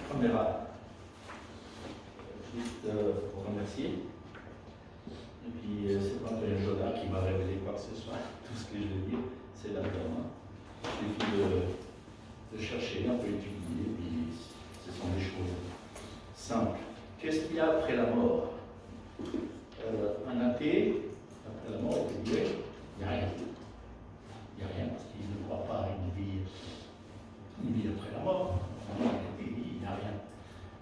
caméra juste pour remercier. Et puis c'est pas Antoine Joda qui m'a révélé quoi que ce soit. Tout ce que je veux dire, c'est là-dedans. Il suffit de chercher, un peu étudier, puis ce sont des choses simples. Qu'est-ce qu'il y a après la mort? Un athée, après la mort, il peut dire il n'y a rien. Il n'y a rien parce qu'il ne croit pas à une vie après la mort. Il n'y a rien.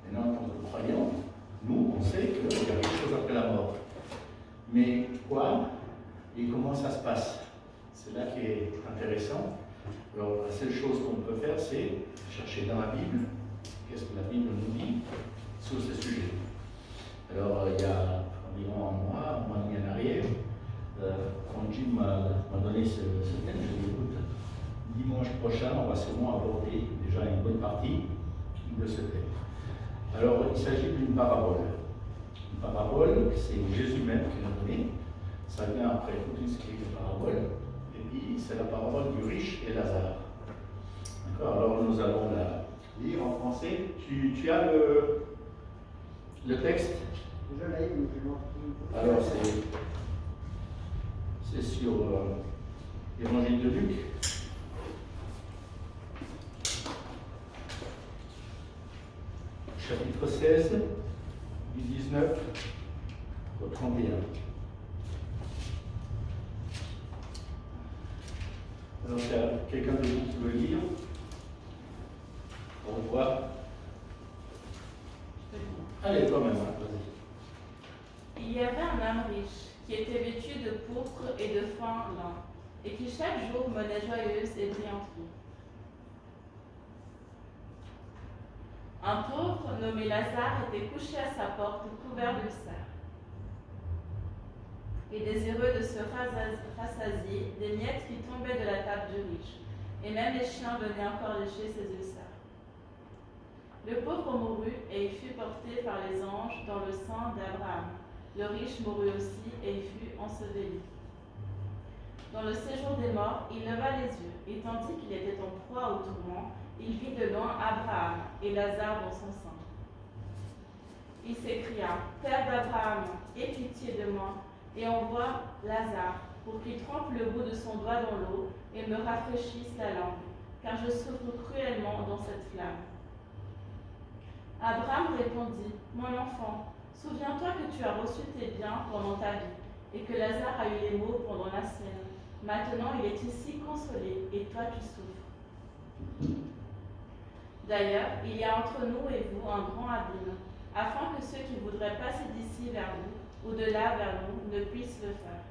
Maintenant, en tant que croyant, nous, on sait qu'il y a quelque chose après la mort. Mais quoi et comment ça se passe? C'est là qui est intéressant. Alors, la seule chose qu'on peut faire, c'est chercher dans la Bible qu'est-ce que la Bible nous dit sur ce sujet. Alors, il y a environ un mois et demi en arrière, quand Jim m'a donné ce thème, je lui ai dit, écoute, dimanche prochain, on va sûrement aborder déjà une bonne partie de ce thème. Alors, il s'agit d'une parabole. Une parabole, c'est Jésus même qui l'a donné. Ça vient après toute une série de paraboles. Et puis, c'est la parabole du riche et Lazare. D'accord? Alors, nous allons la lire en français. Tu as le texte? Je l'ai, mais je l'ai. Alors, c'est sur l'Évangile de Luc. Chapitre 16, du 19 au 31. Alors, il y a quelqu'un de vous qui veut lire? Au revoir. Allez, quand même, vas-y. Il y avait un homme riche qui était vêtu de pourpre et de fin lin, et qui chaque jour menait joyeuse et brillante vie. Un pauvre nommé Lazare était couché à sa porte, couvert d'ulcères. Et désireux de se rassasier, des miettes lui tombaient de la table du riche, et même les chiens venaient encore lécher ses ulcères. Le pauvre mourut, et il fut porté par les anges dans le sein d'Abraham. Le riche mourut aussi, et il fut enseveli. Dans le séjour des morts, il leva les yeux, et tandis qu'il était en proie au tourment, il vit de loin Abraham et Lazare dans son sein. Il s'écria, « Père d'Abraham, aie pitié de moi, et envoie Lazare, pour qu'il trempe le bout de son doigt dans l'eau et me rafraîchisse la langue, car je souffre cruellement dans cette flamme. » Abraham répondit, « Mon enfant, souviens-toi que tu as reçu tes biens pendant ta vie, et que Lazare a eu les maux pendant la sienne. Maintenant, il est ici consolé, et toi tu souffres. D'ailleurs, il y a entre nous et vous un grand abîme, afin que ceux qui voudraient passer d'ici vers vous, ou de là vers nous, ne puissent le faire. »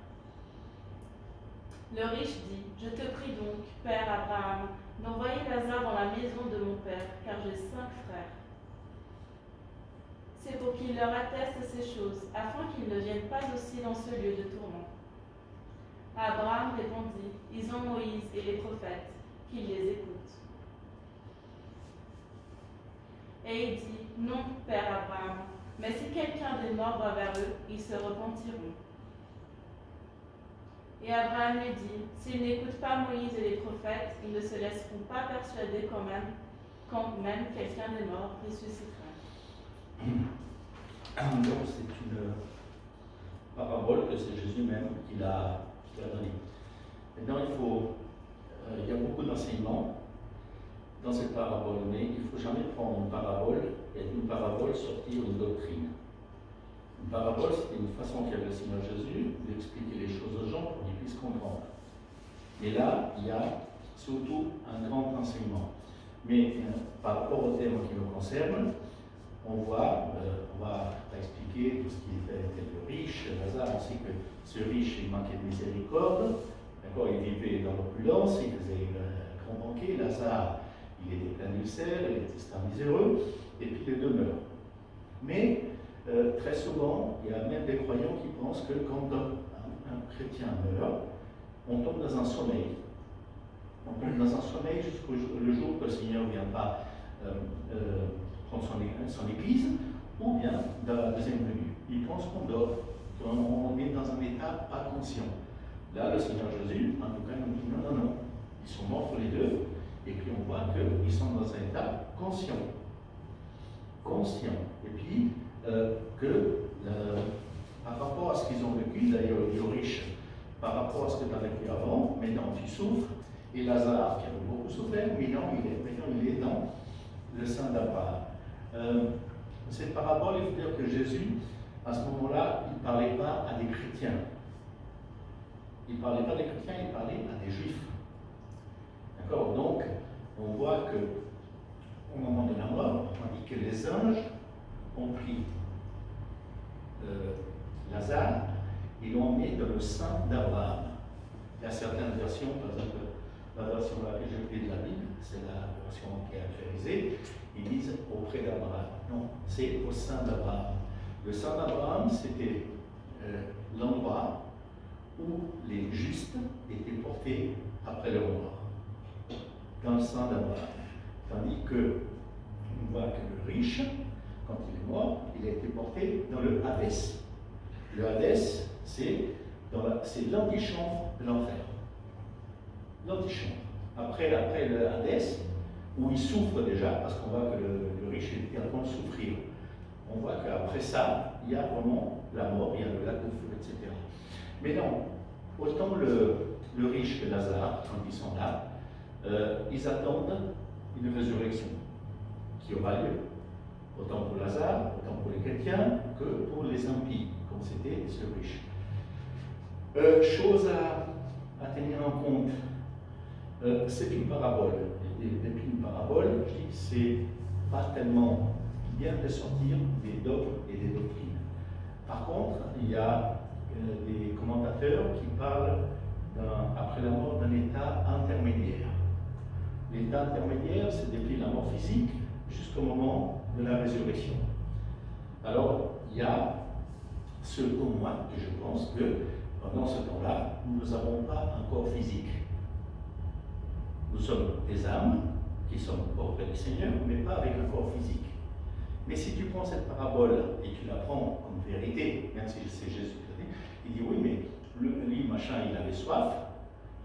Le riche dit, « Je te prie donc, Père Abraham, d'envoyer Lazare dans la maison de mon père, car j'ai 5 frères. C'est pour qu'il leur atteste ces choses, afin qu'ils ne viennent pas aussi dans ce lieu de tourment. » Abraham répondit, « Ils ont Moïse et les prophètes, qu'ils les écoutent. » Et il dit, « Non, Père Abraham, mais si quelqu'un des morts va vers eux, ils se repentiront. » Et Abraham lui dit, « S'ils n'écoutent pas Moïse et les prophètes, ils ne se laisseront pas persuader quand même quelqu'un des morts ressuscitera. » Donc, c'est une parabole que c'est Jésus même qui l'a donnée. Maintenant, il y a beaucoup d'enseignements dans cette parabole, mais il ne faut jamais prendre une parabole et d'une parabole sortir une doctrine. Une parabole, c'est une façon qu'avait le Seigneur Jésus d'expliquer les choses aux gens pour qu'ils puissent comprendre. Et là, il y a surtout un grand enseignement. Mais par rapport au thème qui me concerne, on va expliquer tout ce qui était le riche. Lazare, on sait que ce riche, il manquait de miséricorde. D'accord, il vivait dans l'opulence, il faisait un grand banquet. Lazare, il était plein d'ulcères, il était un miséreux, et puis les deux meurent. Mais très souvent, il y a même des croyants qui pensent que quand un chrétien meurt, on tombe dans un sommeil. On tombe dans un sommeil jusqu'au jour que le Seigneur ne vient pas prendre son église, ou bien dans la deuxième venue. Ils pensent qu'on dort, qu'on est dans un état pas conscient. Là, le Seigneur Jésus, en tout cas, nous dit non, non, non. Ils sont morts tous les deux, et puis on voit qu'ils sont dans un état conscient. conscients. Et puis, par rapport à ce qu'ils ont vécu, d'ailleurs, les riches, par rapport à ce que tu as vécu avant, maintenant tu souffres, et Lazare, qui avait beaucoup souffert, maintenant il est dans le sein d'Abraham. Cette parabole, il faut dire que Jésus, à ce moment-là, il ne parlait pas à des chrétiens. Il ne parlait pas des chrétiens, il parlait à des juifs. D'accord? Donc, on voit qu'au moment de la mort, on dit que les anges ont pris Lazare, ils l'ont mis dans le sein d'Abraham. Il y a certaines versions, par exemple, la version à laquelle j'ai pris de la Bible, c'est la version qui est actualisée, ils disent auprès d'Abraham. Non, c'est au sein d'Abraham. Le sein d'Abraham, c'était l'endroit où les justes étaient portés après leur mort, dans le sein d'Abraham. Tandis que, on voit que le riche, quand il est mort, il a été porté dans le Hadès. Le Hadès, c'est l'antichambre de l'enfer. L'antichambre. Après le Hadès, où il souffre déjà, parce qu'on voit que le riche est en train de souffrir. On voit qu'après ça, il y a vraiment la mort, il y a le lac de feu, etc. Mais non, autant le riche que Lazare, quand ils sont là, ils attendent une résurrection qui aura lieu, autant pour Lazare, autant pour les chrétiens, que pour les impies, comme c'était ce riche. Chose à tenir en compte, c'est une parabole. Et depuis une parabole, je dis, c'est pas tellement bien de sortir des dogmes et des doctrines. Par contre, il y a des commentateurs qui parlent après la mort d'un état intermédiaire. L'état intermédiaire, c'est depuis la mort physique jusqu'au moment de la résurrection. Alors, il y a selon moi que je pense que pendant ce temps-là, nous n'avons pas un corps physique. Nous sommes des âmes qui sont auprès du Seigneur, mais pas avec un corps physique. Mais si tu prends cette parabole et tu la prends comme vérité, même si c'est Jésus qui l'a dit, il dit oui, mais lui, machin, il avait soif,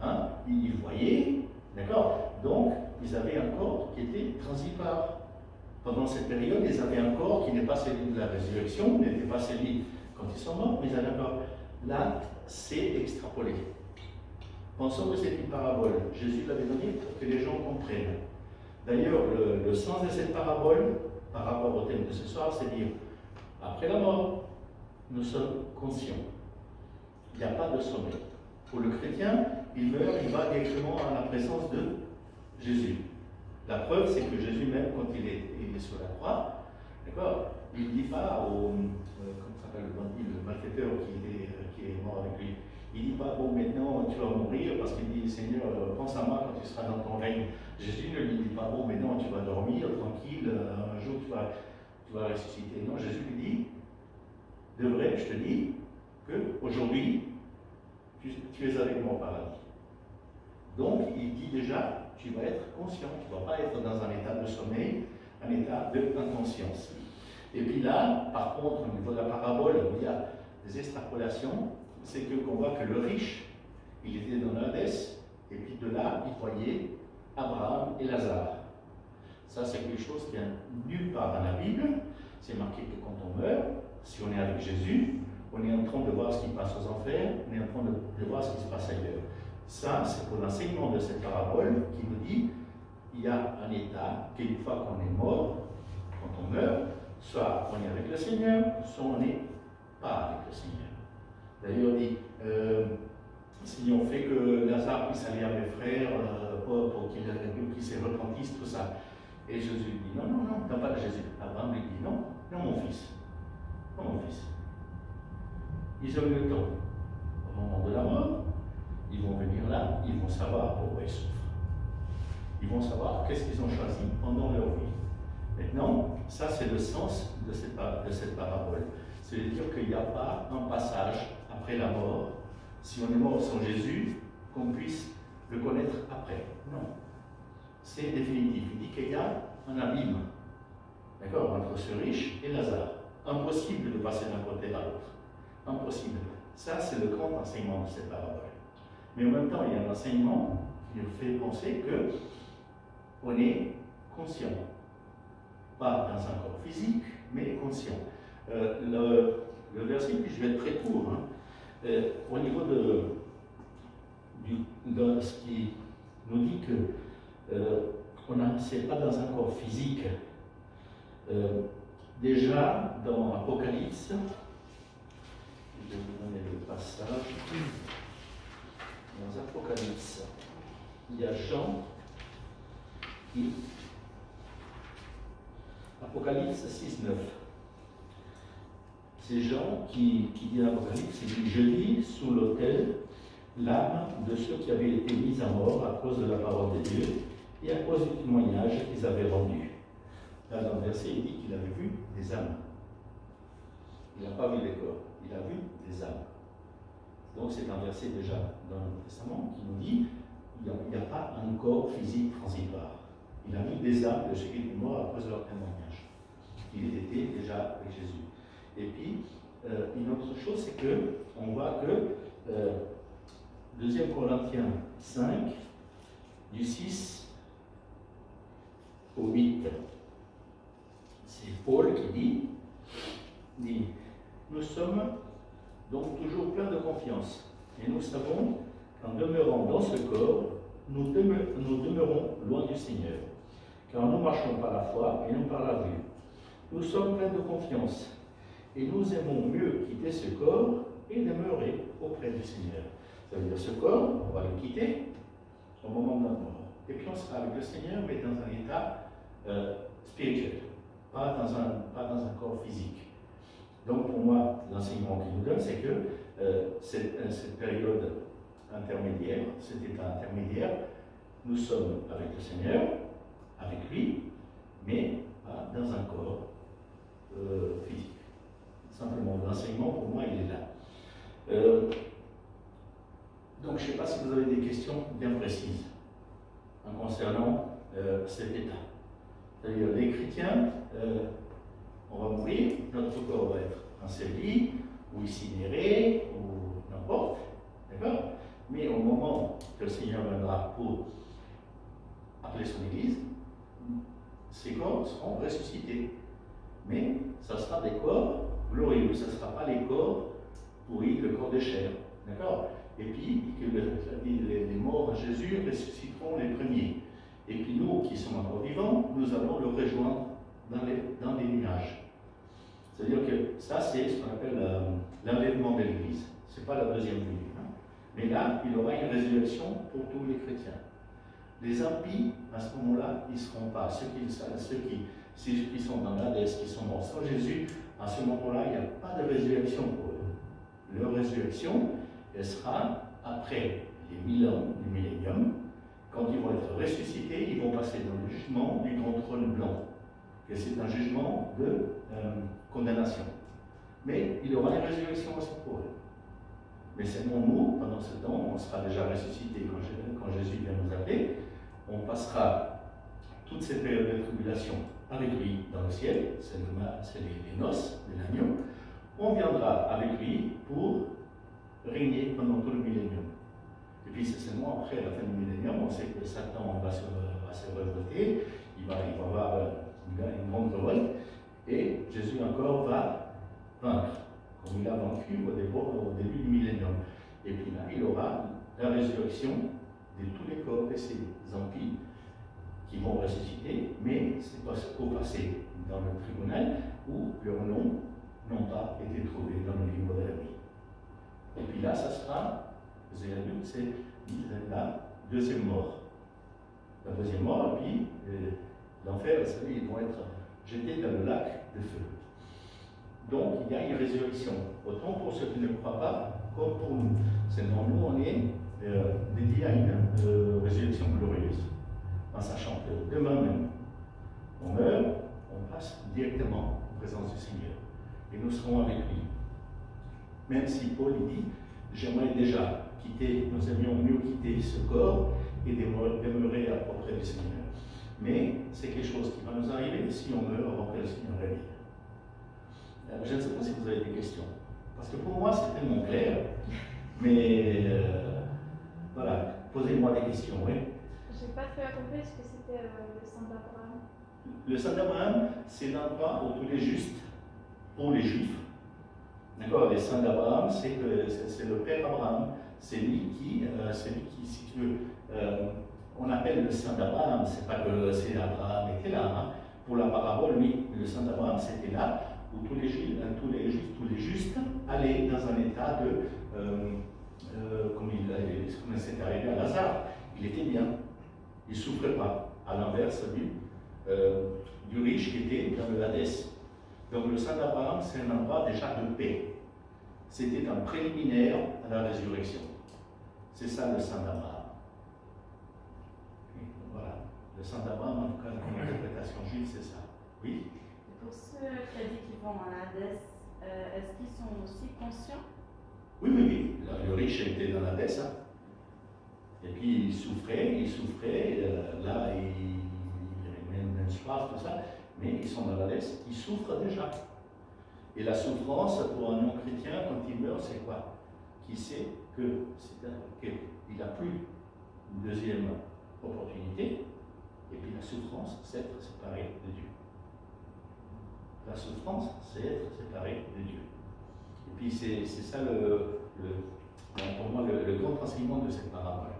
hein, il voyait, d'accord? Donc, ils avaient un corps qui était transitoire. Pendant cette période, ils avaient un corps qui n'est pas celui de la résurrection, n'était pas celui quand ils sont morts, mais ils avaient un corps. Là, c'est extrapolé. Pensons que c'est une parabole. Jésus l'avait donné pour que les gens comprennent. D'ailleurs, le sens de cette parabole, par rapport au thème de ce soir, c'est dire, après la mort, nous sommes conscients. Il n'y a pas de sommeil. Pour le chrétien, il meurt, il va directement à la présence de Jésus. La preuve, c'est que Jésus, même quand il est sur la croix, d'accord, il ne dit pas au, comment s'appelle le bandit, le malfaiteur qui est mort avec lui, il ne dit pas, bon, maintenant tu vas mourir, parce qu'il dit, Seigneur, pense à moi quand tu seras dans ton règne. Jésus ne lui dit pas, bon, maintenant tu vas dormir tranquille, un jour tu vas ressusciter. Non, Jésus lui dit, de vrai, je te dis, qu'aujourd'hui, tu es avec moi au paradis. Donc, il dit déjà, tu vas être conscient, tu ne vas pas être dans un état de sommeil, un état d'inconscience. Et puis là, par contre, au niveau de la parabole, où il y a des extrapolations, c'est qu'on voit que le riche, il était dans l'Hadès, et puis de là, il voyait Abraham et Lazare. Ça, c'est quelque chose qui est nulle part dans la Bible. C'est marqué que quand on meurt, si on est avec Jésus, on est en train de voir ce qui passe aux enfers, on est en train de voir ce qui se passe ailleurs. Ça, c'est pour l'enseignement de cette parabole qui nous dit il y a un état qu'une fois qu'on est mort, quand on meurt, soit on est avec le Seigneur, soit on n'est pas avec le Seigneur. D'ailleurs, il dit si on fait que Lazare puisse aller à mes frères pour qu'ils se repentissent, tout ça. Et Jésus dit non, non, non, pas Jésus. Abraham lui dit non, non, mon fils. Non, mon fils. Ils ont eu le temps. Au moment de la mort, ils vont venir là, ils vont savoir pourquoi ils souffrent. Ils vont savoir qu'est-ce qu'ils ont choisi pendant leur vie. Maintenant, ça c'est le sens de cette parabole. C'est-à-dire qu'il n'y a pas un passage après la mort, si on est mort sans Jésus, qu'on puisse le connaître après. Non. C'est définitif. Il dit qu'il y a un abîme, d'accord, entre ce riche et Lazare. Impossible de passer d'un côté à l'autre. Impossible. Ça, c'est le grand enseignement de cette parabole. Mais en même temps, il y a un enseignement qui nous fait penser qu'on est conscient. pas dans un corps physique, mais conscient. Le verset, puis je vais être très court, hein, au niveau de ce qui nous dit que c'est pas dans un corps physique. Déjà, dans Apocalypse, je vais vous donner le passage. Dans Apocalypse, il y a Jean qui. Apocalypse 6,9. C'est Jean qui dit dans l'Apocalypse, il dit, je lis sous l'autel l'âme de ceux qui avaient été mis à mort à cause de la parole de Dieu et à cause du témoignage qu'ils avaient rendu. Là, dans le verset, il dit qu'il avait vu des âmes. Il n'a pas vu les corps, il a vu des âmes. Donc c'est un verset déjà dans le Testament qui nous dit qu'il n'y a pas un corps physique transitoire. Il a vu des âmes de ceux qui étaient morts à cause de leur témoignage. Il était déjà avec Jésus. Et puis, une autre chose, c'est qu'on voit que 2 Corinthiens 5, du 6 au 8, c'est Paul qui dit, nous sommes donc toujours pleins de confiance, et nous savons qu'en demeurant dans ce corps, nous demeurons loin du Seigneur, car nous marchons par la foi et non par la vue. Nous sommes pleins de confiance, et nous aimons mieux quitter ce corps et demeurer auprès du Seigneur. Ça veut dire ce corps, on va le quitter au moment de notre mort. Et puis on sera avec le Seigneur, mais dans un état spirituel, pas dans un corps physique. Donc pour moi, l'enseignement qu'il nous donne, c'est que cette période intermédiaire, cet état intermédiaire, nous sommes avec le Seigneur, avec lui, mais pas dans un corps physique. Simplement, l'enseignement, pour moi, il est là. Donc, je ne sais pas si vous avez des questions bien précises concernant cet état. C'est-à-dire, les chrétiens, on va mourir, notre corps va être enseveli, ou incinéré, ou n'importe, d'accord? Mais au moment que le Seigneur viendra pour appeler son Église, ces corps seront ressuscités. Mais ça sera des corps glorieux, ce ne sera pas les corps pourris, le corps de chair. D'accord? Et puis, les morts en Jésus ressusciteront les premiers. Et puis nous, qui sommes encore vivants, nous allons le rejoindre dans les nuages. C'est-à-dire que ça, c'est ce qu'on appelle l'enlèvement de l'Église. Ce n'est pas la deuxième venue. Hein. Mais là, il y aura une résurrection pour tous les chrétiens. Les impies, à ce moment-là, ils ne seront pas. Ceux qui sont dans l'Hadès, qui sont morts sans Jésus, à ce moment-là, il n'y a pas de résurrection pour eux. Leur résurrection, elle sera après les 1000 ans du millénium. Quand ils vont être ressuscités, ils vont passer dans le jugement du grand trône blanc. Et c'est un jugement de condamnation. Mais il y aura une résurrection aussi pour eux. Mais seulement nous, pendant ce temps, on sera déjà ressuscités quand Jésus vient nous appeler. On passera toute cette période de tribulation avec lui dans le ciel, c'est les noces de l'agneau. On viendra avec lui pour régner pendant tout le millénium. Et puis c'est seulement après la fin du millénium, on sait que Satan va se révolter, il va avoir une grande révolte, et Jésus encore va vaincre, comme il a vaincu au début du millénium. Et puis là, il aura la résurrection de tous les corps de ces impies qui vont ressusciter, mais c'est pour passer dans le tribunal où leurs noms n'ont pas été trouvés dans le livre de la vie. Et puis là, ça sera, vous avez vu, c'est la deuxième mort. La deuxième mort, et puis l'enfer et celui, ils vont être jetés dans le lac de feu. Donc, il y a une résurrection, autant pour ceux qui ne croient pas, comme pour nous. Seulement, nous, on est dédiés à une résurrection glorieuse, en sachant que demain même, on meurt, on passe directement en présence du Seigneur. Et nous serons avec lui. Même si Paul dit, j'aimerais déjà quitter, nous aimions mieux quitter ce corps et demeurer auprès du Seigneur. Mais c'est quelque chose qui va nous arriver si on meurt avant que le Seigneur revienne. Je ne sais pas si vous avez des questions. Parce que pour moi, c'est tellement clair. Mais voilà, posez-moi des questions, oui. Je n'ai pas très bien compris ce que c'était le sang d'Abraham. Le sein d'Abraham, c'est l'endroit où tous les justes, pour les juifs, d'accord, les saints d'Abraham, c'est le père Abraham, c'est lui qui, si tu veux, on appelle le saint d'Abraham, c'est pas que c'est Abraham était là, hein. Pour la parabole, oui, le saint d'Abraham, c'était là où tous les justes allaient dans un état de, comme c'est arrivé à Lazare, il était bien, il ne souffrait pas, à l'inverse du riche qui était dans le Hadès. Donc le saint d'Abraham, c'est un endroit déjà de paix. C'était un préliminaire à la résurrection. C'est ça le saint d'Abraham. Voilà. Le saint d'Abraham, en tout cas, dans l'interprétation juive, c'est ça. Oui? Et pour ceux qui ont dit qu'ils vont en Hadès, est-ce qu'ils sont aussi conscients? Oui, oui, oui. Le riche était dans l'Hadès. Hein. Et puis il souffrait, là, il avait même soif, tout ça, mais ils sont dans l'Hadès, ils souffrent déjà. Et la souffrance pour un non-chrétien, quand il meurt, c'est quoi? Qu'il sait qu'il n'a plus une deuxième opportunité, et puis la souffrance, c'est être séparé de Dieu. La souffrance, c'est être séparé de Dieu. Et puis c'est ça pour moi le grand enseignement de cette parabole.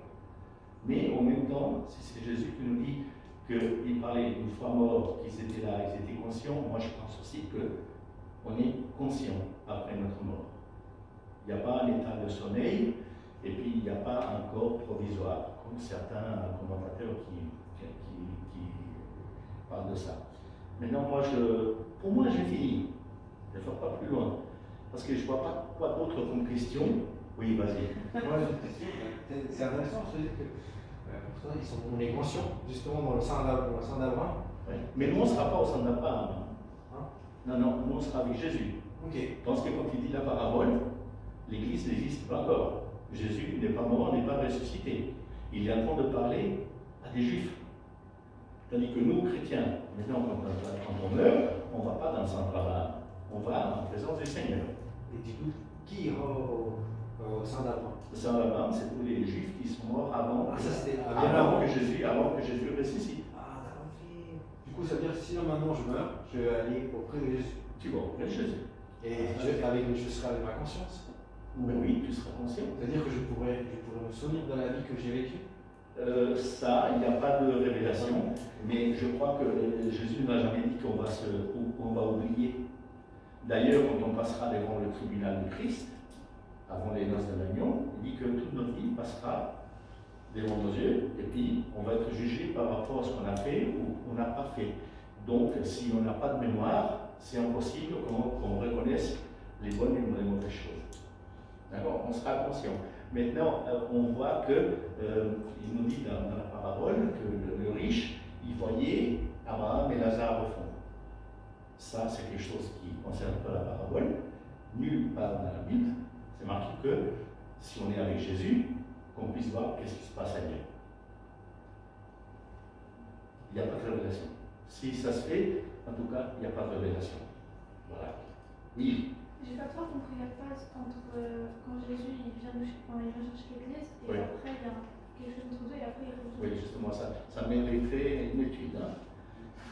Mais en même temps, si c'est Jésus qui nous dit qu'il parlait une fois mort, qu'ils étaient là, ils étaient conscients, moi je pense aussi qu'on est conscient après notre mort. Il n'y a pas un état de sommeil, et puis il n'y a pas un corps provisoire, comme certains commentateurs qui parlent de ça. Maintenant, pour moi, j'ai fini. Je ne vais pas plus loin. Parce que je ne vois pas quoi d'autre comme question. Oui, vas-y. C'est intéressant, je veux dire que on est conscient, justement, dans le sein d'Abraham. Oui. Mais nous, on ne sera pas au sein d'Abraham. Hein? Non, nous, on sera avec Jésus. Okay. Parce que quand il dit la parabole, l'Église n'existe pas encore. Jésus n'est pas mort, n'est pas ressuscité. Il est en train de parler à des Juifs. Tandis que nous, chrétiens, maintenant, quand on meurt, on ne va pas dans le sein d'Abraham. On va en présence du Seigneur. Et du coup, qui ira au sein d'Abraham? Le sein d'Abraham, c'est tous les Juifs qui sont morts avant que Jésus ressuscite. Ah, d'accord, ok. Du coup, ça veut dire que si maintenant je meurs, je vais aller auprès de Jésus. Tu vas auprès de Jésus. Et je serai avec ma conscience. Mais oui, tu seras conscient. C'est-à-dire que je pourrais me souvenir de la vie que j'ai vécue. Ça, il n'y a pas de révélation, mais je crois que Jésus n'a jamais dit qu'on va oublier. D'ailleurs, quand on passera devant le tribunal du Christ, avant les noces de l'agneau, il dit que toute notre vie passera devant nos yeux, et puis on va être jugé par rapport à ce qu'on a fait ou qu'on n'a pas fait. Donc, si on n'a pas de mémoire, c'est impossible qu'on reconnaisse les bonnes et les mauvaises choses. D'accord? On sera conscient. Maintenant, on voit il nous dit dans la parabole que le riche, il voyait Abraham et Lazare au fond. Ça, c'est quelque chose qui ne concerne pas la parabole, nulle part dans la Bible. C'est marqué que si on est avec Jésus, qu'on puisse voir qu'est-ce qui se passe ailleurs. Il n'y a pas de révélation. Si ça se fait, en tout cas, il n'y a pas de révélation. Voilà. Oui. J'ai pas trop compris la phase entre quand Jésus il vient chercher l'église et Oui. après il y a quelque chose entre deux et après il retourne. Oui, justement, ça mériterait une étude. Hein,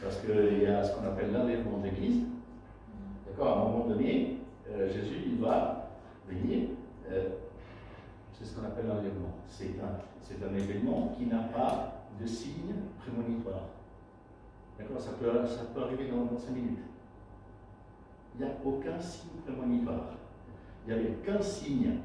parce qu'il y a ce qu'on appelle l'enlèvement d'église. D'accord, à un moment donné, Jésus il va venir. C'est ce qu'on appelle l'enlèvement. C'est un événement qui n'a pas de signe prémonitoire. D'accord, ça peut arriver dans 5 minutes. Il n'y a aucun signe prémonitoire. Il n'y avait qu'un signe.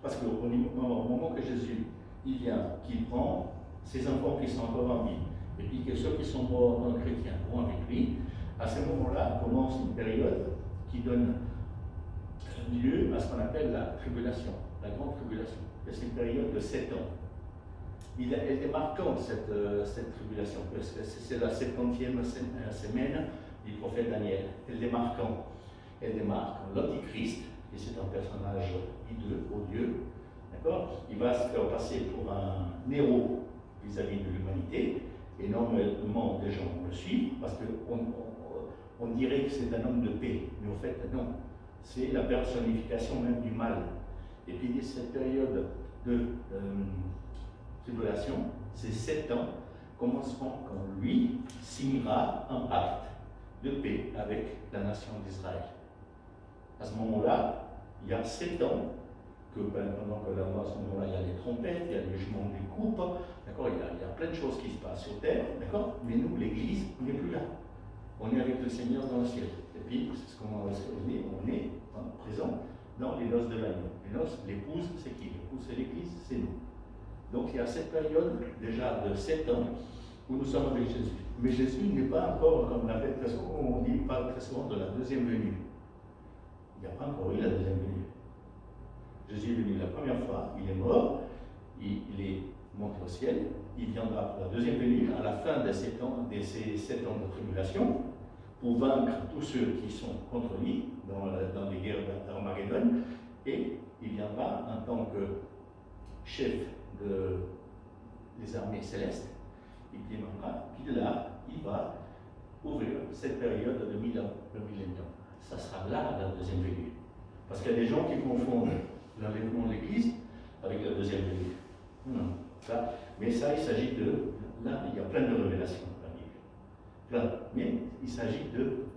Parce qu'au moment que Jésus il vient, qu'il prend ses enfants qui sont encore en vie, et puis que ceux qui sont morts non chrétiens vont avec lui, à ce moment-là commence une période qui donne lieu à ce qu'on appelle la tribulation, la grande tribulation. C'est une période de 7 ans. Elle est marquante, cette tribulation, parce que c'est la 70e semaine du prophète Daniel. Elle est marquante. Elle démarque l'Antichrist, et c'est un personnage hideux, odieux, d'accord? Il va se faire passer pour un héros vis-à-vis de l'humanité, et normalement des gens le suivent, parce qu'on dirait que c'est un homme de paix, mais en fait non, c'est la personnification même du mal. Et puis cette période de tribulation, c'est 7 ans commenceront quand lui signera un pacte de paix avec la nation d'Israël. À ce moment-là, il y a 7 ans, que pendant que là-bas, à ce moment-là, il y a les trompettes, il y a le jugement des coupes, d'accord, il y a plein de choses qui se passent sur terre, d'accord, mais nous, l'Église, on n'est plus là. On est avec le Seigneur dans le ciel. Et puis, c'est ce qu'on va dire, on est présent dans les noces de l'agneau. Les noces, l'épouse, c'est qui? L'épouse, c'est l'Église, c'est nous. Donc, il y a cette période déjà de 7 ans où nous sommes avec Jésus. Mais Jésus n'est pas encore, comme on l'appelle très souvent, on dit, parle très souvent de la deuxième venue. Il n'y a pas encore eu la deuxième venue. Jésus est venu la première fois, il est mort, il est monté au ciel, il viendra pour la deuxième venue à la fin de ces 7 ans de tribulation pour vaincre tous ceux qui sont contre lui dans les guerres d'Armageddon, et il viendra en tant que chef des armées célestes, il viendra, puis là, il va ouvrir cette période de 1000 ans, le millénium. Ça sera là la deuxième venue. Parce qu'il y a des gens qui confondent l'enlèvement de l'Église avec la deuxième venue. Non, ça, mais ça, il s'agit de... Là, il y a plein de révélations dans la Bible. Plein. Mais il s'agit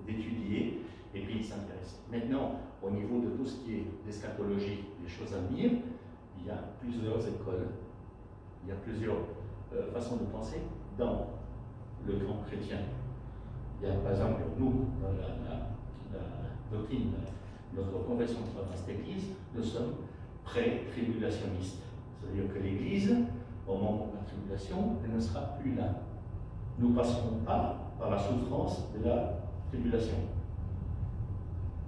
d'étudier et puis il s'intéresse. Maintenant, au niveau de tout ce qui est l'eschatologie, les choses à venir, il y a plusieurs écoles, il y a plusieurs façons de penser dans le camp chrétien. Il y a par exemple, nous, dans la doctrine, notre confession de foi dans cette Église, nous sommes pré-tribulationnistes. C'est-à-dire que l'Église, au moment de la tribulation, elle ne sera plus là. Nous ne passerons pas par la souffrance de la tribulation.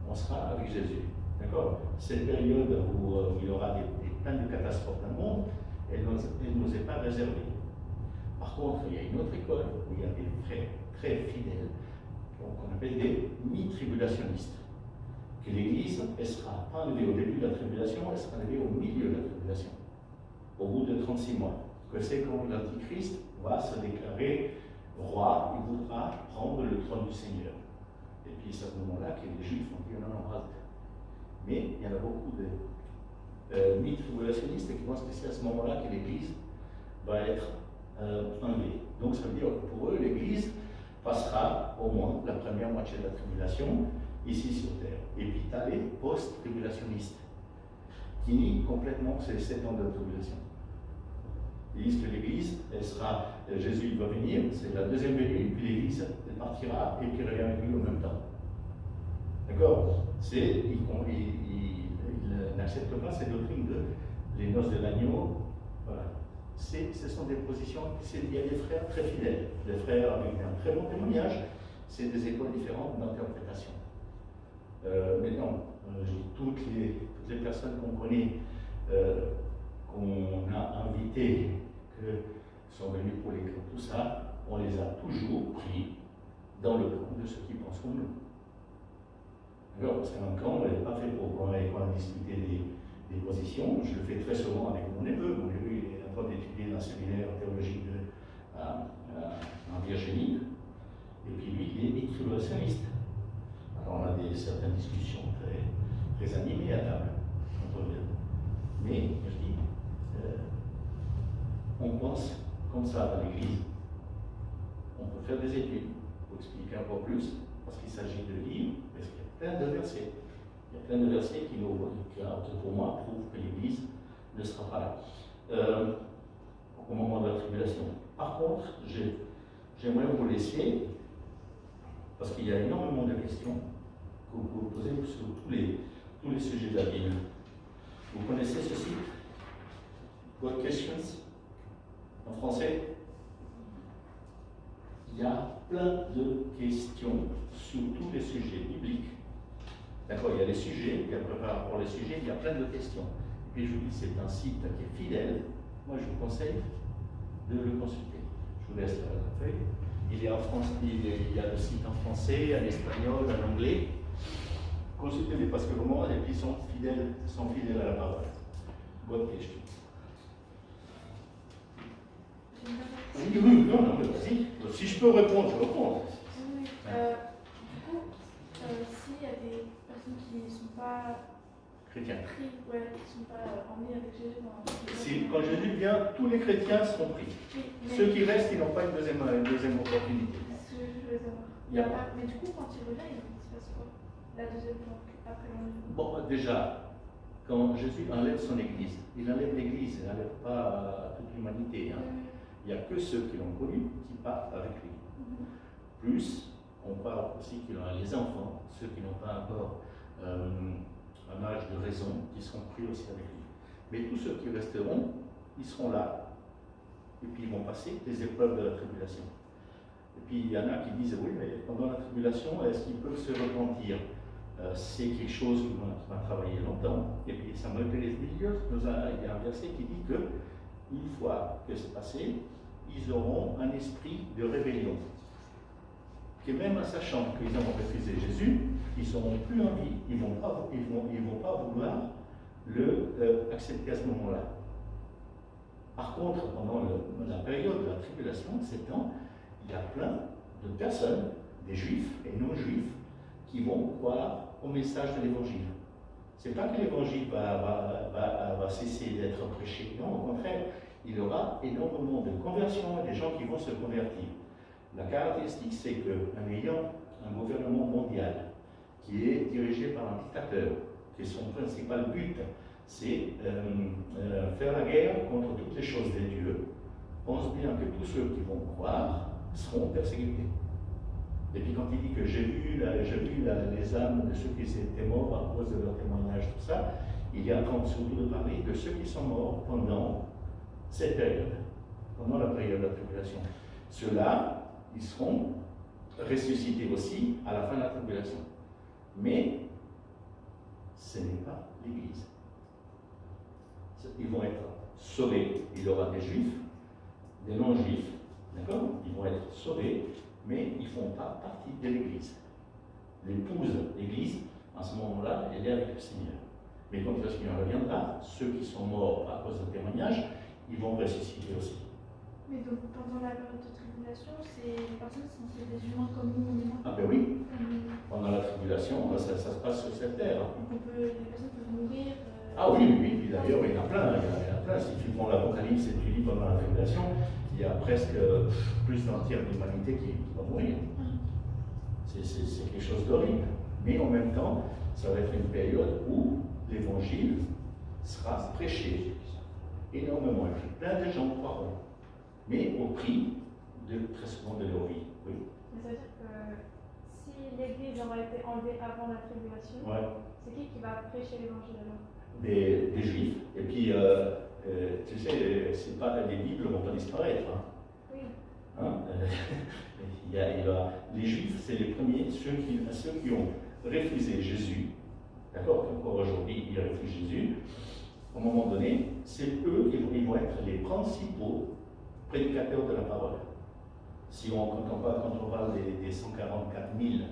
On sera avec Jésus. D'accord? Cette période où il y aura plein de catastrophes dans le monde, elle ne nous est pas réservée. Par contre, il y a une autre école où il y a des frères très fidèles, qu'on appelle des mi-tribulationnistes. Que l'Église, elle ne sera pas enlevée au début de la tribulation, elle sera enlevée au milieu de la tribulation, au bout de 36 mois. Que c'est quand l'Antichrist va se déclarer roi, il voudra prendre le trône du Seigneur. Et puis c'est à ce moment-là que les Juifs vont dire non, non, mais il y en a beaucoup de mi-tribulationnistes qui pensent que c'est à ce moment-là que l'Église va être enlevée. Donc ça veut dire que pour eux, l'Église passera au moins la première moitié de la tribulation ici sur terre. Et puis tu as les post-tribulationnistes qui nient complètement ces 7 ans de tribulation. Ils disent que l'Église, elle sera, Jésus il va venir, c'est la deuxième venue, puis l'Église elle partira et puis revient avec lui en même temps. D'accord? Ils n'acceptent pas cette doctrine de les noces de l'agneau. Voilà. Ce sont des positions, il y a des frères très fidèles, des frères avec un très bon témoignage, c'est des écoles différentes d'interprétation. Maintenant, toutes les personnes qu'on connaît, qu'on a invitées, qui sont venues pour l'école, tout ça, on les a toujours pris dans le camp de ceux qui pensent comme nous. Alors, parce qu'un camp n'est pas fait pour qu'on discuter des positions. Je le fais très souvent avec mon neveu. Mon neveu il est en train d'étudier dans un séminaire théologique en Virginie. Et puis lui, il est mi-tribulationniste. Alors, on a certaines discussions très animées à table. Mais, je dis, on pense comme ça dans l'Église. On peut faire des études pour expliquer encore plus, parce qu'il s'agit de lire, parce qu'il y a plein de versets. Il y a plein de versets qui pour moi, prouvent que l'Église ne sera pas là au moment de la tribulation. Par contre, j'aimerais vous laisser, parce qu'il y a énormément de questions que vous pouvez poser sur tous les sujets de la Bible. Vous connaissez ce site? God Questions? En français? Il y a plein de questions sur tous les sujets bibliques. D'accord, il y a les sujets, il y a par rapport aux sujets, il y a plein de questions. Et puis je vous dis, c'est un site qui est fidèle. Moi, je vous conseille de le consulter. Je vous laisse la feuille. Il est en France, il y a le site en français, en espagnol, en anglais. Consultez-les parce que vraiment, les gens sont fidèles à la parole. Bonne question. Oui, non, mais vas-y. Si je peux répondre, je réponds. Oui. Du coup, s'il y a des personnes qui ne sont pas chrétiens. pris, ouais, qui ne sont pas emmenés avec Jésus dans la Si, quand Jésus vient, tous les chrétiens seront pris. Oui, mais Ceux qui restent, ils n'ont pas une deuxième opportunité. ce que je voulais savoir. Il y a pas. Mais du coup, quand il revient, il se passe quoi? La deuxième fois, après l'enlèvement. Bon, déjà, quand Jésus enlève son Église, il enlève l'Église, il n'enlève pas toute l'humanité. Hein. Il n'y a que ceux qui l'ont connu qui partent avec lui. Plus, on parle aussi qu'il y a les enfants, ceux qui n'ont pas encore un âge de raison, qui seront pris aussi avec lui. Mais tous ceux qui resteront, ils seront là, et puis ils vont passer les épreuves de la tribulation. Et puis il y en a qui disent, oui, mais pendant la tribulation, est-ce qu'ils peuvent se repentir? C'est quelque chose qui m'a travaillé longtemps, et puis ça me plaît. Il y a un verset qui dit que, une fois que c'est passé, ils auront un esprit de rébellion. Que même en sachant qu'ils ont refusé Jésus, ils n'auront plus envie, ils ne vont pas vouloir accepter à ce moment-là. Par contre, pendant la période de la tribulation, 7 ans, il y a plein de personnes, des juifs et non-juifs, qui vont croire au message de l'évangile. Ce n'est pas que l'évangile va cesser d'être prêché, non, au contraire, il y aura énormément de conversions et des gens qui vont se convertir. La caractéristique, c'est qu'en ayant un gouvernement mondial qui est dirigé par un dictateur, que son principal but, c'est faire la guerre contre toutes les choses des dieux, pense bien que tous ceux qui vont croire seront persécutés. Et puis quand il dit que j'ai vu les âmes de ceux qui étaient morts à cause de leur témoignage, tout ça, il est en train surtout de parler de ceux qui sont morts pendant cette période, pendant la période de la tribulation. Ceux-là, ils seront ressuscités aussi à la fin de la tribulation. Mais ce n'est pas l'Église. Ils vont être sauvés. Il y aura des juifs, des non-juifs, d'accord? Ils vont être sauvés, mais ils ne font pas partie de l'Église. L'épouse de l'Église, en ce moment-là, elle est avec le Seigneur. Mais quand le Seigneur reviendra, ceux qui sont morts à cause de témoignage, ils vont ressusciter aussi. Mais donc, pendant la période de tribulation, les personnes sont des humains comme nous, on est là. Ah ben oui, pendant la tribulation, ça se passe sur cette terre. Donc les personnes peuvent mourir. Ah oui, puis d'ailleurs, il y en a plein. Si tu prends l'Apocalypse et tu lis pendant la tribulation, il y a presque plus d'un tiers de l'humanité qui va mourir. C'est quelque chose d'horrible. Mais en même temps, ça va être une période où l'évangile sera prêché énormément. Et puis plein de gens croiront. Mais au prix très souvent de leur vie. Oui. Mais ça veut dire que si l'Église aurait été enlevée avant la tribulation, c'est qui va prêcher l'évangile alors? Des Juifs. Et puis, tu sais, c'est pas, les Bibles ne vont pas disparaître. Hein. Oui. Hein? Les Juifs, c'est les premiers, ceux qui ont refusé Jésus. D'accord? Encore aujourd'hui, ils refusent Jésus. À un moment donné, c'est eux qui vont être les principaux prédicateurs de la parole. Quand on parle des 144 000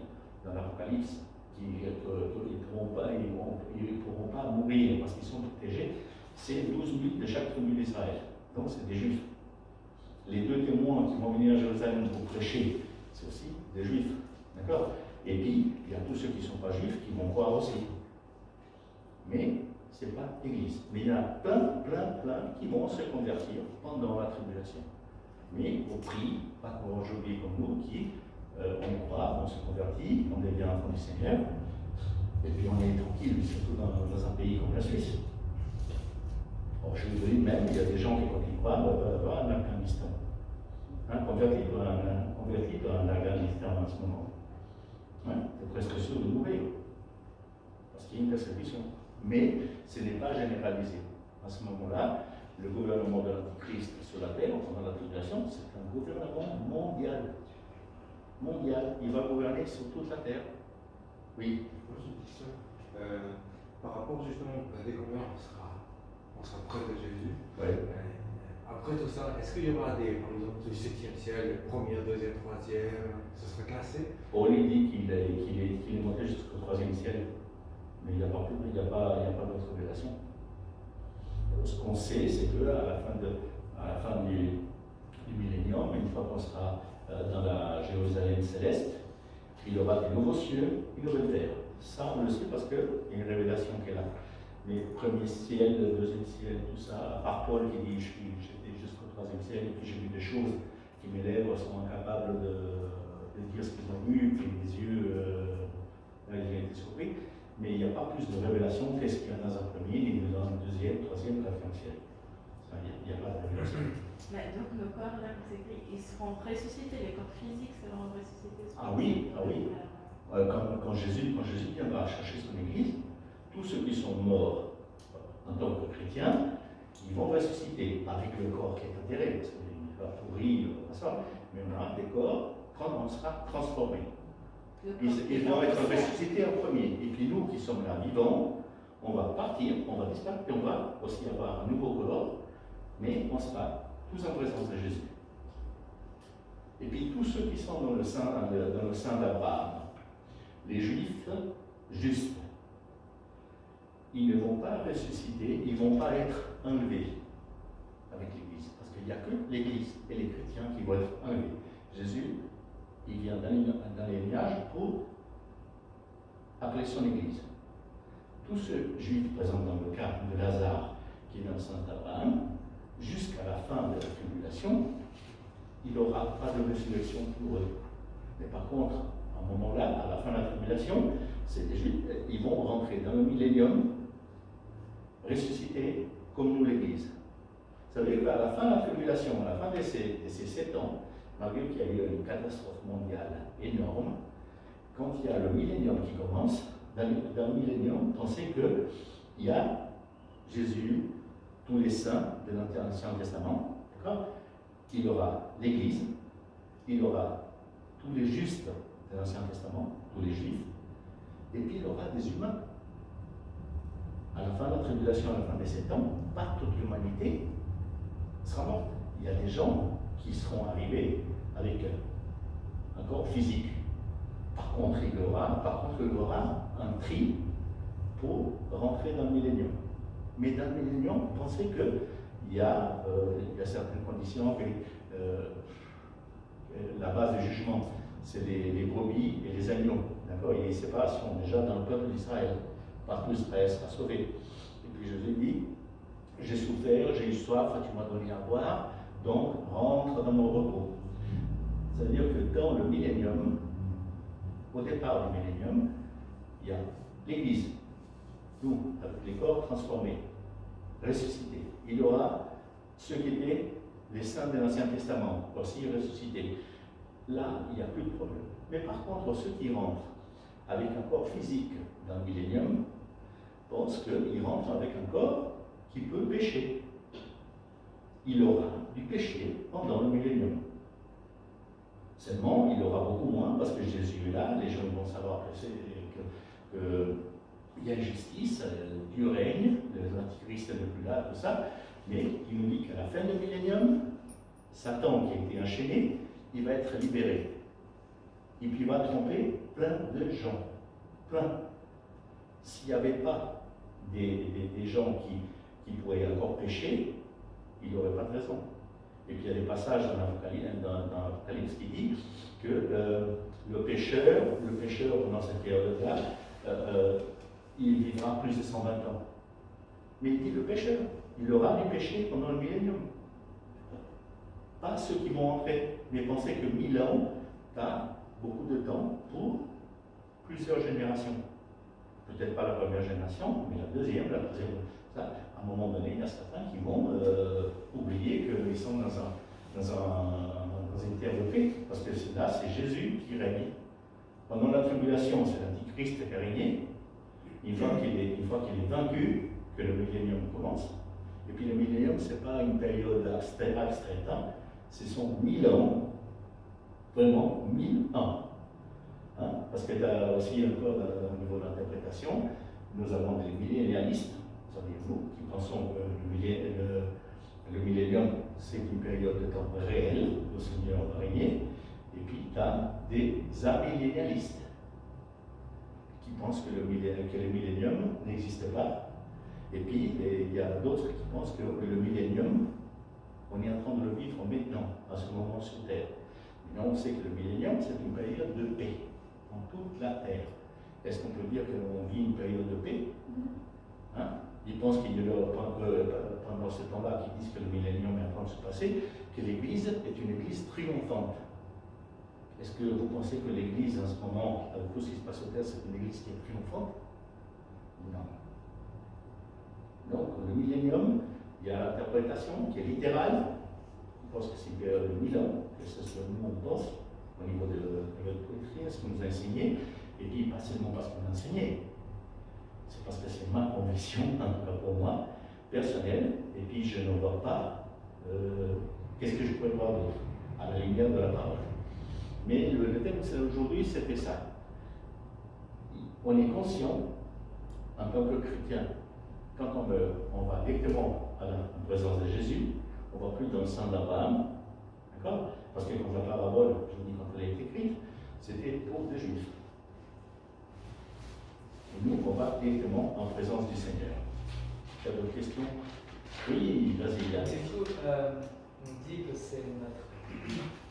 dans l'Apocalypse, qui ne pourront pas mourir parce qu'ils sont protégés, c'est 12 000 de chaque tribu d'Israël. Donc c'est des Juifs. Les 2 témoins qui vont venir à Jérusalem pour prêcher, c'est aussi des Juifs. D'accord? Et puis, il y a tous ceux qui ne sont pas Juifs qui vont croire aussi. Mais ce n'est pas l'Église. Mais il y en a plein qui vont se convertir pendant la tribulation. Mais au prix, pas comme aujourd'hui comme nous, qui on croit, on se convertit, on devient enfant du Seigneur, et puis on est tranquille, surtout dans un pays comme la Suisse. Or, je vous dis même, il y a des gens qui, quand ils croient, en Afghanistan. Convertis en Afghanistan en ce moment. C'est presque sûr de mourir. Parce qu'il y a une persécution. Mais ce n'est pas généralisé. À ce moment-là, le gouvernement de l'Antichrist sur la terre, pendant la tribulation, c'est un gouvernement mondial. Il va gouverner sur toute la terre. Oui. Moi j'ai une question. Par rapport justement, dès qu'on sera près de Jésus. Ouais. Après tout ça, est-ce qu'il y aura par exemple, du 7e ciel, première, deuxième, troisième, ce sera classé? Paul dit qu'il est monté jusqu'au 3e ciel. Mais il n'y a pas d'autre révélation. Ce qu'on sait, c'est qu'à la fin du millénium, une fois qu'on sera dans la Jérusalem céleste, il y aura des nouveaux cieux, une nouvelle terre. Ça, on le sait parce qu'il y a une révélation qui est là. les premiers ciels, le deuxième ciel, tout ça, à part Paul qui dit j'étais jusqu'au troisième ciel et puis j'ai vu des choses qui mes lèvres sont incapables de dire ce qu'ils ont vu, puis mes yeux, là j'ai été surpris. Mais il n'y a pas plus de révélation qu'est-ce qu'il y a dans un premier, ni dans un deuxième, troisième, quatrième ciel. Il n'y a pas de révélation. Mais donc nos corps, là, vous écrit, ils seront ressuscités, les corps physiques seront ressuscités. Ah oui, ah oui. Quand Jésus viendra chercher son Église, tous ceux qui sont morts en tant que chrétiens, ils vont ressusciter avec le corps qui est enterré, parce qu'il va pourrir, mais on aura des corps quand on sera transformés. Ils vont être ressuscités en premier. Et puis nous qui sommes là vivants, on va partir, on va disparaître, et on va aussi avoir un nouveau corps, mais on sera tous en présence de Jésus. Et puis tous ceux qui sont dans le sein d'Abraham, les Juifs justes, ils ne vont pas ressusciter, ils ne vont pas être enlevés avec l'Église. Parce qu'il n'y a que l'Église et les chrétiens qui vont être enlevés. Jésus, il vient dans les nuages pour appeler son Église. Tous ceux juifs présents dans le cas de Lazare, qui est dans le sein d'Abraham, jusqu'à la fin de la tribulation, il n'y aura pas de résurrection pour eux. Mais par contre, à un moment là, à la fin de la tribulation, c'est des juifs, ils vont rentrer dans le millénium, ressuscités comme nous l'Église. Vous savez qu'à la fin de la tribulation, à la fin de ces 7 ans, malgré qu'il y a eu une catastrophe mondiale énorme, quand il y a le millénium qui commence, dans le millénium, pensez qu'il y a Jésus, tous les saints de l'Ancien Testament, d'accord? Il y aura l'Église, il y aura tous les justes de l'Ancien Testament, tous les juifs, et puis il y aura des humains. À la fin de la tribulation, à la fin des 7 ans, pas toute l'humanité sera morte. Il y a des gens qui seront arrivés avec un corps physique. Par contre, il y aura un tri pour rentrer dans le millénium. Mais dans le millénium, pensez qu'il y a certaines conditions. La base du jugement, c'est les brebis et les agneaux. D'accord? Il y a des séparations déjà dans le peuple d'Israël. Partout Israël sera sauvé. Et puis Jésus dit, j'ai souffert, j'ai eu soif, tu m'as donné à boire, donc rentre dans mon repos. C'est-à-dire que dans le millénium, au départ du millénium, il y a l'Église, nous, avec les corps transformés, ressuscités. Il y aura ceux qui étaient les saints de l'Ancien Testament, aussi ressuscités. Là, il n'y a plus de problème. Mais par contre, ceux qui rentrent avec un corps physique dans le millénium pensent qu'ils rentrent avec un corps qui peut pécher. Il aura du péché pendant le millénium. Seulement, il aura beaucoup moins parce que Jésus est là, les gens vont savoir qu'il y a justice, Dieu règne, l'Antichrist n'est plus là, tout ça, mais il nous dit qu'à la fin du millénium, Satan qui a été enchaîné, il va être libéré. Et puis il va tromper plein de gens. Plein. S'il n'y avait pas des gens qui pourraient encore pécher, il n'y aurait pas de raison. Et puis il y a des passages dans l'Apocalypse qui dit que le pécheur dans cette période-là, il vivra plus de 120 ans. Mais il dit le pécheur, il aura du péché pendant le millénium. Pas ceux qui vont entrer, mais pensez que 1000 ans, tu as beaucoup de temps pour plusieurs générations. Peut-être pas la première génération, mais la deuxième, la troisième. Ça, à un moment donné, il y a certains qui vont oublier qu'ils sont dans une terre de paix, parce que là, c'est Jésus qui règne. Pendant la tribulation, c'est l'Antichrist qui a régné. Une fois qu'il est vaincu, que le millénium commence. Et puis le millénium, ce n'est pas une période abstraite, hein. Ce sont 1000 ans, vraiment 1000 ans. Hein? Parce que là aussi, encore au niveau de l'interprétation, nous avons des millénialistes, savez-vous, qui pensent que le millénium, c'est une période de temps réel où le Seigneur va régner. Et puis, tu as des amillénialistes qui pensent que le millénium n'existe pas. Et puis, il y a d'autres qui pensent que le millénium, on est en train de le vivre maintenant, à ce moment sur Terre. Maintenant, on sait que le millénium, c'est une période de paix dans toute la Terre. Est-ce qu'on peut dire qu'on vit une période de paix? Hein? ils pensent qu'il y aura pendant ce temps-là, qui disent que le millénium est en train de se passer, que l'Église est une Église triomphante. Est-ce que vous pensez que l'Église, en ce moment, avec tout ce qui se passe au terre, c'est une Église qui est triomphante? Non. Donc, le millénium, il y a l'interprétation qui est littérale. Je pense que c'est vers le 1000 ans, que c'est ce que nous on pense, au niveau de notre doctrine, ce qu'on nous a enseigné, et puis pas seulement parce qu'on a enseigné, c'est parce que c'est ma conviction, en tout cas pour moi, personnelle, et puis je ne vois pas qu'est-ce que je pourrais voir d'autre, à la lumière de la parole. Mais le thème aujourd'hui, c'était ça. On est conscient, en tant que chrétien, quand on meurt, on va directement à la présence de Jésus, on ne va plus dans le sang d'Abraham, d'accord? Parce que quand la parabole, je vous dis quand elle a été écrite, c'était pour des Juifs. Et nous, on va directement en présence du Seigneur. Tu as d'autres questions? Oui, vas-y, Yann. Du coup, on dit que c'est notre.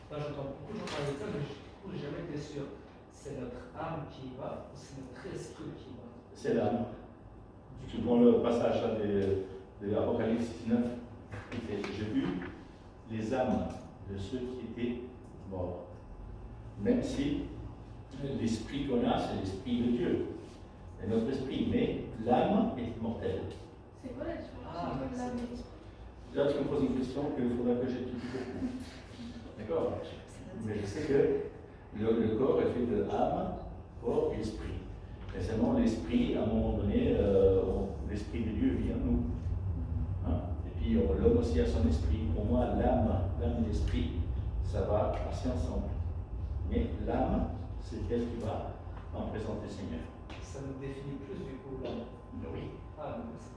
Enfin, j'entends beaucoup de gens parler de ça, mais je n'ai jamais été sûr. C'est notre âme qui y va ou c'est notre esprit qui y va? C'est l'âme. Tu prends le passage là de l'Apocalypse 19, il fait: j'ai vu les âmes de ceux qui étaient morts. Même si l'esprit qu'on a, c'est l'esprit de Dieu. C'est notre esprit, mais l'âme est immortelle. C'est quoi la différence Ah, entre l'âme et l'esprit? Là, tu me poses une question qu'il faudra que j'étudie beaucoup. D'accord? Mais je sais que le corps est fait de âme, corps et esprit. Et seulement l'esprit, à un moment donné, l'esprit de Dieu vit en nous. Hein? Et puis l'homme aussi a son esprit. Pour moi, l'âme et l'esprit, ça va assez ensemble. Mais l'âme, c'est elle qui va en présence du Seigneur. Ça nous définit plus du coup là. Oui. Ah, merci.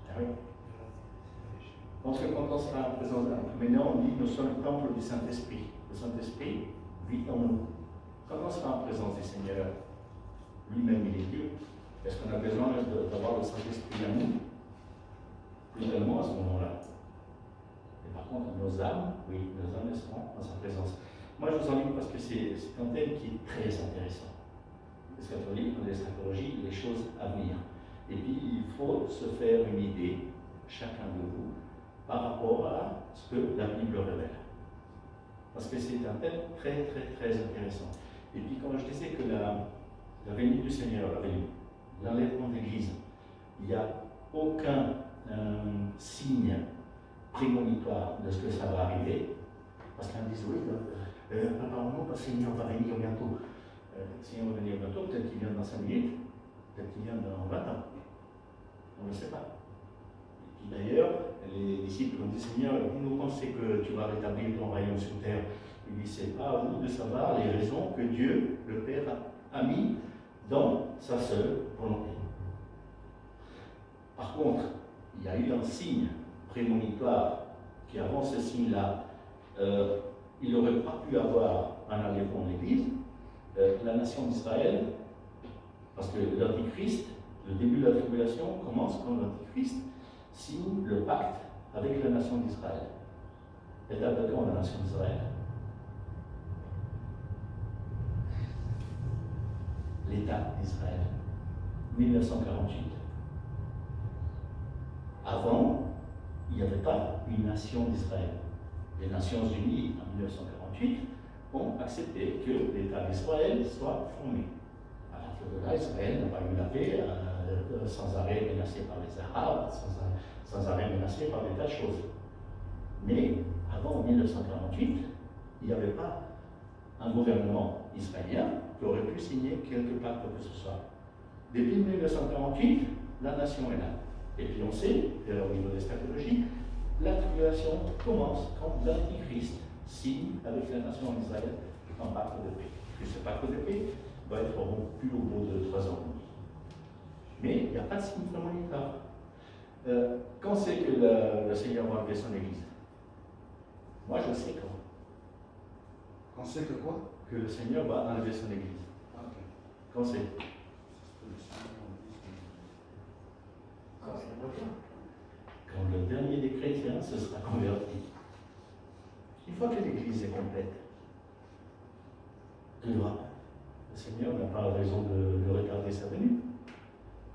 Ah oui. Je pense que quand on sera en présence, maintenant on dit nous sommes le temple du Saint-Esprit. Le Saint-Esprit vit en nous. Quand on sera en présence du Seigneur, lui-même il est Dieu, est-ce qu'on a besoin d'avoir le Saint-Esprit en nous? Plus tellement à ce moment-là. Et par contre, nos âmes, oui, nos âmes seront en sa présence. Moi je vous en dis parce que c'est un thème qui est très intéressant. L'eschatologie, l'eschatologie, les choses à venir. Et puis il faut se faire une idée, chacun de vous, par rapport à ce que la Bible révèle. Parce que c'est un thème très très très intéressant. Et puis quand je disais que la venue du Seigneur, la venue, l'enlèvement de l'Église, il n'y a aucun signe prémonitoire de ce que ça va arriver. Parce qu'on dit oui, apparemment le Seigneur va venir bientôt. Le Seigneur va venir bientôt, peut-être qu'il vient dans 5 minutes, peut-être qu'il vient dans 20 ans. On ne le sait pas. Et puis d'ailleurs, les disciples ont dit: Seigneur, nous pensons que tu vas rétablir ton royaume sur terre. Il dit: c'est pas à vous de savoir les raisons que Dieu, le Père, a mis dans sa seule volonté. Par contre, il y a eu un signe prémonitoire qui, avant ce signe-là, il n'aurait pas pu avoir un enlèvement de l'Église. La nation d'Israël, parce que l'Antichrist, le début de la tribulation commence quand l'Antichrist signe le pacte avec la nation d'Israël. Et date de quand la nation d'Israël? L'État d'Israël, 1948. Avant, il n'y avait pas une nation d'Israël. Les Nations Unies, en 1948, ont accepté que l'État d'Israël soit formé. À partir de là, Israël n'a pas eu la paix, sans arrêt menacé par les Arabes, sans arrêt menacé par des tas de choses. Mais avant 1948, il n'y avait pas un gouvernement israélien qui aurait pu signer quelque pacte que ce soit. Depuis 1948, la nation est là. Et puis on sait, au niveau des stratégies, la tribulation commence quand l'Antichrist signe avec la nation d'Israël un pacte de paix. Et ce pacte de paix va être rompu au bout de 3 ans. Mais il n'y a pas de signe prémonitoire. Quand c'est que le Seigneur va enlever son Église? Moi je sais quand. Quand c'est que quoi? Que le Seigneur va enlever son Église. Ah, ok. Quand c'est? Quand le dernier des chrétiens se sera converti. Une fois que l'Église est complète, le Seigneur n'a pas raison de retarder sa venue.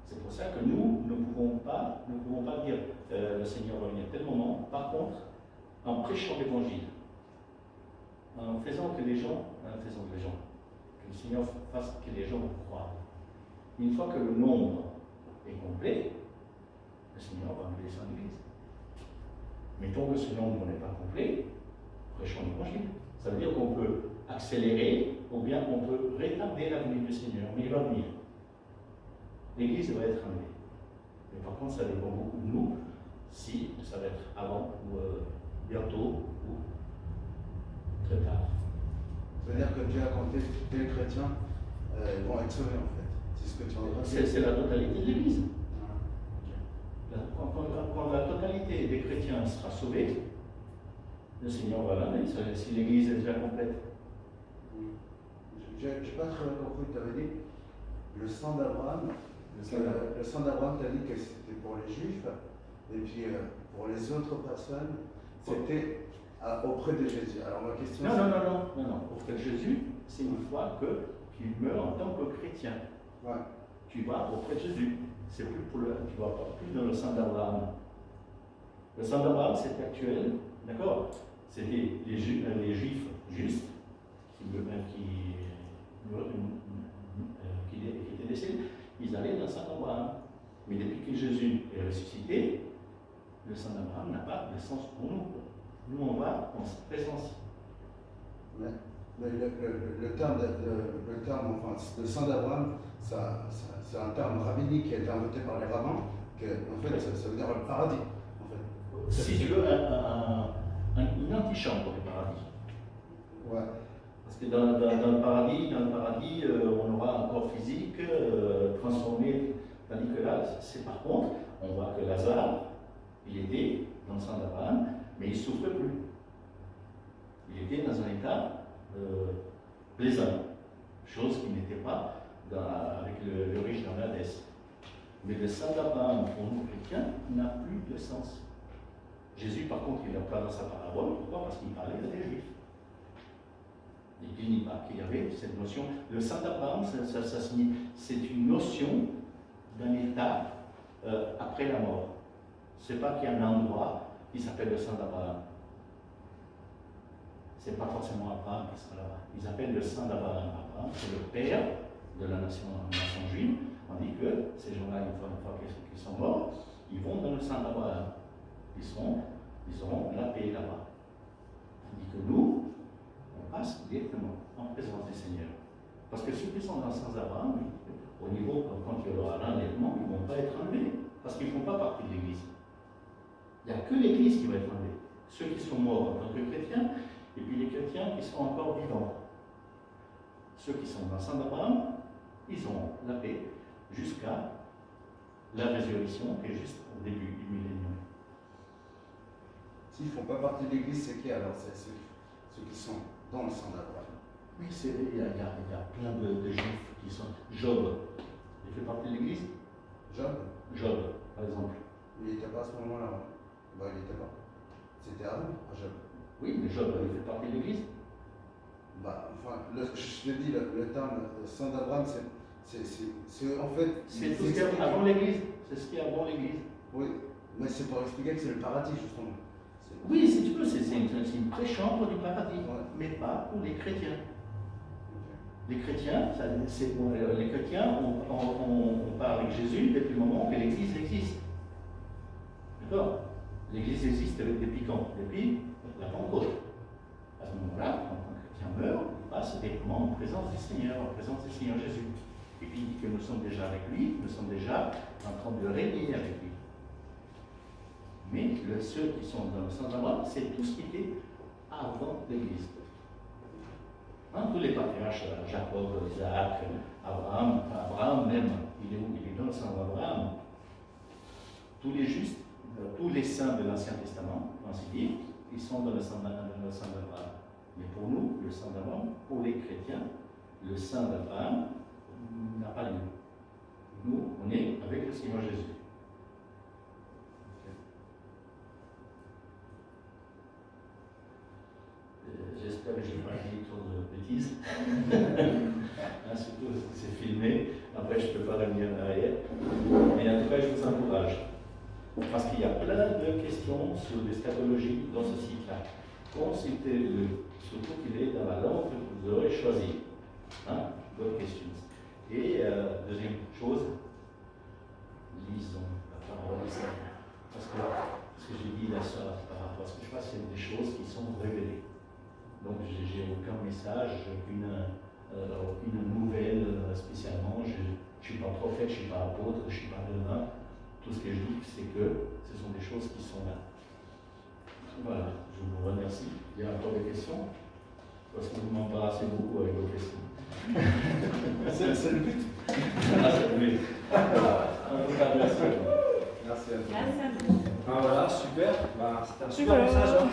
C'est pour ça que nous ne pouvons pas nous ne pouvons pas dire le Seigneur va venir tel moment. Par contre, en prêchant l'évangile, en faisant que les gens, que le Seigneur fasse que les gens croient. Une fois que le nombre est complet, le Seigneur va enlever son Église. Mettons que ce nombre n'est pas complet, prêchons l'évangile. Ça veut dire qu'on peut accélérer ou bien on peut retarder la venue du Seigneur, mais il va venir. L'Église va être enlevée. Mais par contre, ça dépend beaucoup de nous, si ça va être avant ou bientôt ou très tard. Ça veut dire que Dieu a compté tous les chrétiens vont être sauvés en fait. C'est ce que tu en dis. C'est la totalité de l'Église. Quand la totalité des chrétiens sera sauvée, le Seigneur va l'amener, si l'Église est déjà complète. Je n'ai pas très bien compris, tu avais dit le sang d'Abraham. Le sang d'Abraham, tu as dit que c'était pour les Juifs, et puis pour les autres personnes, c'était auprès de Jésus. Alors ma question Non. Auprès de Jésus, c'est une fois que tu meurs en tant que chrétien. Ouais. Tu vas auprès de Jésus. C'est plus tu ne vas pas plus dans le sang d'Abraham. Le sang d'Abraham, c'est actuel, d'accord? C'était les Juifs justes qui étaient décédés. Ils allaient dans le sang d'Abraham. Mais depuis que Jésus est ressuscité, le sang d'Abraham n'a pas de sens pour nous. Nous, on va en sa présence. Mais le terme, le sang d'Abraham, c'est un terme rabbinique qui a été inventé par les rabbins, que, en fait, ça veut dire le paradis. En fait. Si tu veux, une antichambre du paradis. Ouais. Parce que dans le paradis, on aura un corps physique transformé, tandis que là, c'est par contre, on voit que Lazare, il était dans le sang d'Abraham, mais il ne souffrait plus. Il était dans un état plaisant, chose qui n'était pas avec le riche dans l'Hadès. Mais le sang d'Abraham pour nous chrétiens n'a plus de sens. Jésus, par contre, il n'a pas dans sa parabole. Pourquoi? Parce qu'il parlait des Juifs. Il ne dit pas qu'il y avait cette notion. Le sang d'Abraham, c'est une notion d'un état après la mort. Ce n'est pas qu'il y a un endroit qui s'appelle le sang d'Abraham. Ce n'est pas forcément Abraham qui sera là-bas. Ils appellent le sang d'Abraham. Abraham, c'est le père de la nation juive. On dit que ces gens-là, une fois qu'ils sont morts, ils vont dans le sang d'Abraham. Ils auront la paix là-bas. Tandis que nous, on passe directement en présence du Seigneur. Parce que ceux qui sont dans le sang d'Abraham, au niveau, quand il y aura l'enlèvement, ils ne vont pas être enlevés. Parce qu'ils ne font pas partie de l'Église. Il n'y a que l'Église qui va être enlevée. Ceux qui sont morts en tant que chrétiens, et puis les chrétiens qui sont encore vivants. Ceux qui sont dans le sang d'Abraham, ils ont la paix jusqu'à la résurrection, qui est juste au début du millénium. S'ils ne font pas partie de l'Église, c'est qui alors? C'est ceux qui sont dans le sang d'Abraham. Oui, il y a plein de juifs qui sont. Job, il fait partie de l'Église? Job, par exemple. Il n'était pas à ce moment-là. Il n'était pas. C'était avant, Job. Oui, mais Job, il fait partie de l'Église? Je te dis, le terme sang d'Abraham, c'est en fait. C'est tout ce qu'il y a avant l'Église. C'est ce qu'il y a avant l'Église. Oui, mais c'est pour expliquer que c'est le paradis, justement. Oui, si tu veux, c'est une préchambre du paradis, mais pas pour les chrétiens. Les chrétiens, on part avec Jésus depuis le moment que l'Église existe. D'accord? L'Église existe depuis quand? Depuis la Pentecôte. À ce moment-là, quand un chrétien meurt, il passe directement en présence du Seigneur, Jésus. Et puis il dit que nous sommes déjà avec lui, nous sommes déjà en train de régner avec lui. Mais ceux qui sont dans le sang d'Abraham, c'est tout ce qui était avant l'Église. Tous les patriarches, Jacob, Isaac, Abraham même, il est où? Il est dans le sang d'Abraham. Tous les justes, tous les saints de l'Ancien Testament, ainsi dire, ils sont dans le sang d'Abraham. Mais pour nous, le sang d'Abraham, pour les chrétiens, le sang d'Abraham n'a pas lieu. Nous, on est avec le Seigneur Jésus. J'espère que je n'ai pas dit trop de bêtises. Surtout c'est filmé. Après, je ne peux pas revenir en arrière. Mais en tout cas, je vous encourage. Parce qu'il y a plein de questions sur l'eschatologie dans ce site-là. Consultez-le, surtout qu'il est dans la langue que vous aurez choisie. Hein? Good questions. Et deuxième chose, lisons la parole. Parce que ce que j'ai dit là ça, par rapport à ce que je fais, c'est des choses qui sont révélées. Donc j'ai aucun message, aucune nouvelle spécialement. Je ne suis pas prophète, je ne suis pas apôtre, je ne suis pas devin. Tout ce que je dis, c'est que ce sont des choses qui sont là. Voilà, je vous remercie. Il y a encore des questions? Parce que vous m'embarrassez beaucoup avec vos questions. C'est le but. Ah, c'est le but. En tout cas, merci. Merci à toi. Merci à vous. Ah, voilà, super. Bah, c'était un super message. Hein.